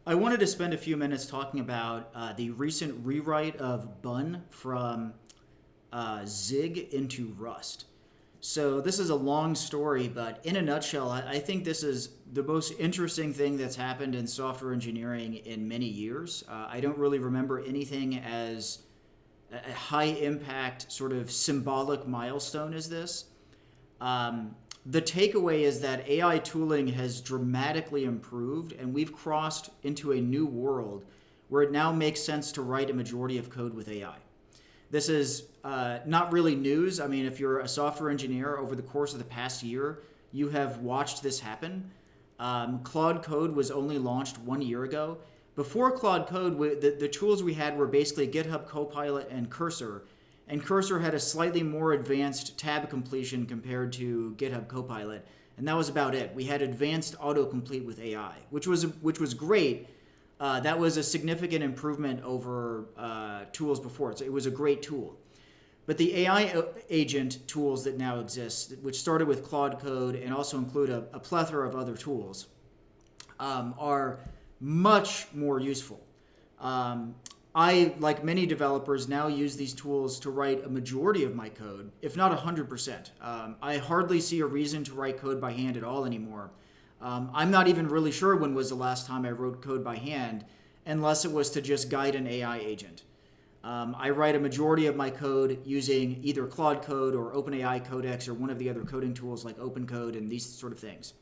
I wanted to spend a few minutes talking about the recent rewrite of Bun from Zig into Rust. So this is a long story, but in a nutshell, I think this is the most interesting thing that's happened in software engineering in many years. I don't really remember anything as a high impact sort of symbolic milestone as this. The takeaway is that AI tooling has dramatically improved, and we've crossed into a new world where it now makes sense to write a majority of code with AI. This is not really news. I mean, if you're a software engineer over the course of the past year, you have watched this happen. Claude Code was only launched 1 year ago. Before Claude Code, the tools we had were basically GitHub Copilot and Cursor. And Cursor had a slightly more advanced tab completion compared to GitHub Copilot. And that was about it. We had advanced autocomplete with AI, which was great. That was a significant improvement over tools before. So it was a great tool. But the AI agent tools that now exist, which started with Claude Code and also include a plethora of other tools, are much more useful. I, like many developers, now use these tools to write a majority of my code, if not 100%. I hardly see a reason to write code by hand at all anymore. I'm not even really sure when was the last time I wrote code by hand, unless it was to just guide an AI agent. I write a majority of my code using either Claude Code or OpenAI Codex or one of the other coding tools like OpenCode and these sort of things.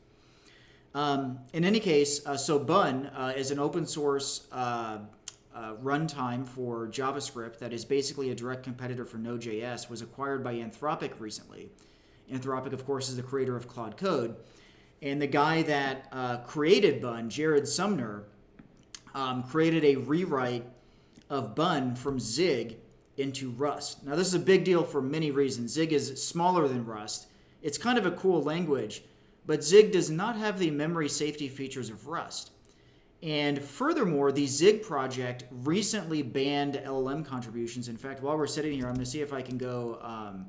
In any case, so Bun is an open source runtime for JavaScript that is basically a direct competitor for Node.js, was acquired by Anthropic recently. Anthropic, of course, is the creator of Claude Code. And the guy that created Bun, Jared Sumner, created a rewrite of Bun from Zig into Rust. Now, this is a big deal for many reasons. Zig is smaller than Rust. It's kind of a cool language, but Zig does not have the memory safety features of Rust. And furthermore, the Zig project recently banned LLM contributions. In fact, while we're sitting here, I'm going to see if I can go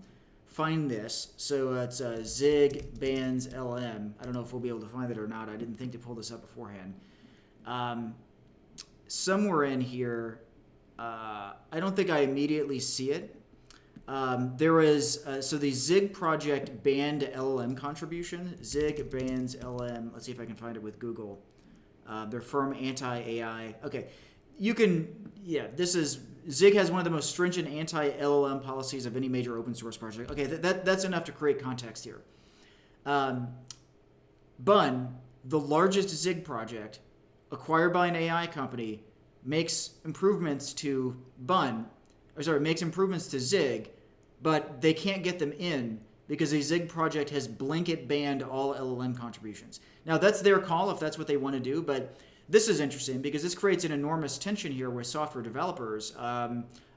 find this. So it's Zig bans LLM. I don't know if we'll be able to find it or not. I didn't think to pull this up beforehand. Somewhere in here, I don't think I immediately see it. There is, so the Zig project banned LLM contribution. Zig bans LLM. Let's see if I can find it with Google. They're firm anti-AI. Okay, you can, yeah, this is, Zig has one of the most stringent anti-LLM policies of any major open source project. Okay, that's enough to create context here. Bun, the largest Zig project, acquired by an AI company, makes improvements to makes improvements to Zig, but they can't get them in because the Zig project has blanket banned all LLM contributions. Now, that's their call if that's what they want to do, but this is interesting because this creates an enormous tension here with software developers.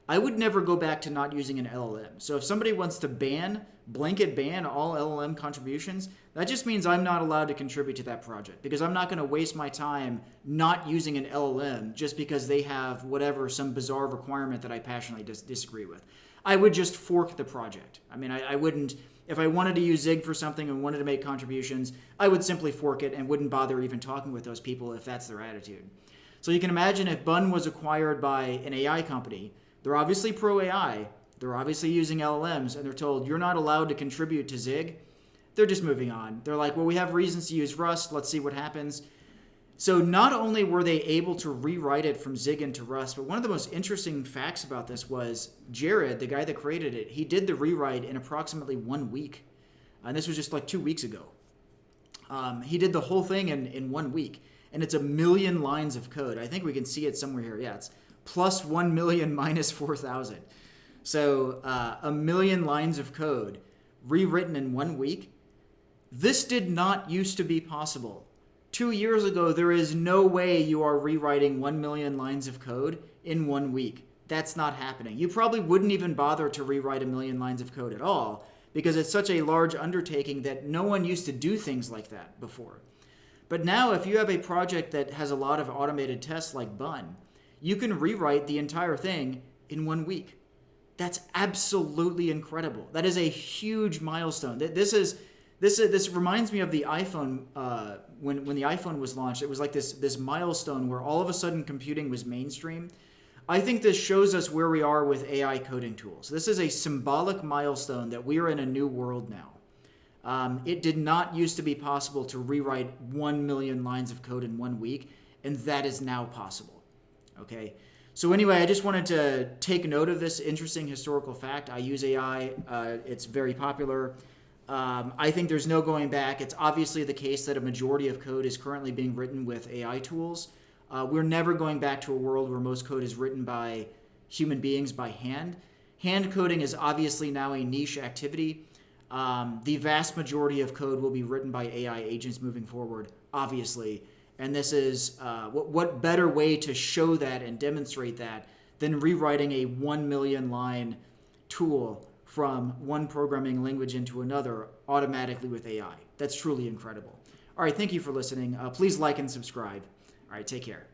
I would never go back to not using an LLM. So if somebody wants to blanket ban all LLM contributions, that just means I'm not allowed to contribute to that project because I'm not going to waste my time not using an LLM just because they have some bizarre requirement that I passionately disagree with. I would just fork the project. I mean, I wouldn't, if I wanted to use Zig for something and wanted to make contributions, I would simply fork it and wouldn't bother even talking with those people if that's their attitude. So you can imagine if Bun was acquired by an AI company, they're obviously pro-AI, they're obviously using LLMs, and they're told, you're not allowed to contribute to Zig. They're just moving on. They're like, well, we have reasons to use Rust, let's see what happens. So not only were they able to rewrite it from Zig into Rust, but one of the most interesting facts about this was Jared, the guy that created it, he did the rewrite in approximately 1 week. And this was just like 2 weeks ago. He did the whole thing in 1 week. And it's 1 million lines of code. I think we can see it somewhere here. Yeah, it's plus 1 million minus 4,000. So 1 million lines of code rewritten in 1 week. This did not used to be possible. 2 years ago, there is no way you are rewriting 1 million lines of code in 1 week. That's not happening. You probably wouldn't even bother to rewrite 1 million lines of code at all because it's such a large undertaking that no one used to do things like that before. But now if you have a project that has a lot of automated tests like Bun, you can rewrite the entire thing in 1 week. That's absolutely incredible. That is a huge milestone. This reminds me of the iPhone. When the iPhone was launched, it was like this milestone where all of a sudden computing was mainstream. I think this shows us where we are with AI coding tools. This is a symbolic milestone that we are in a new world now. It did not used to be possible to rewrite 1 million lines of code in 1 week, and that is now possible. Okay. So anyway, I just wanted to take note of this interesting historical fact. I use AI. It's very popular. I think there's no going back. It's obviously the case that a majority of code is currently being written with AI tools. We're never going back to a world where most code is written by human beings by hand. Hand coding is obviously now a niche activity. The vast majority of code will be written by AI agents moving forward, obviously. And this is what better way to show that and demonstrate that than rewriting a 1 million line tool from one programming language into another automatically with AI. That's truly incredible. All right, thank you for listening. Please like and subscribe. All right, take care.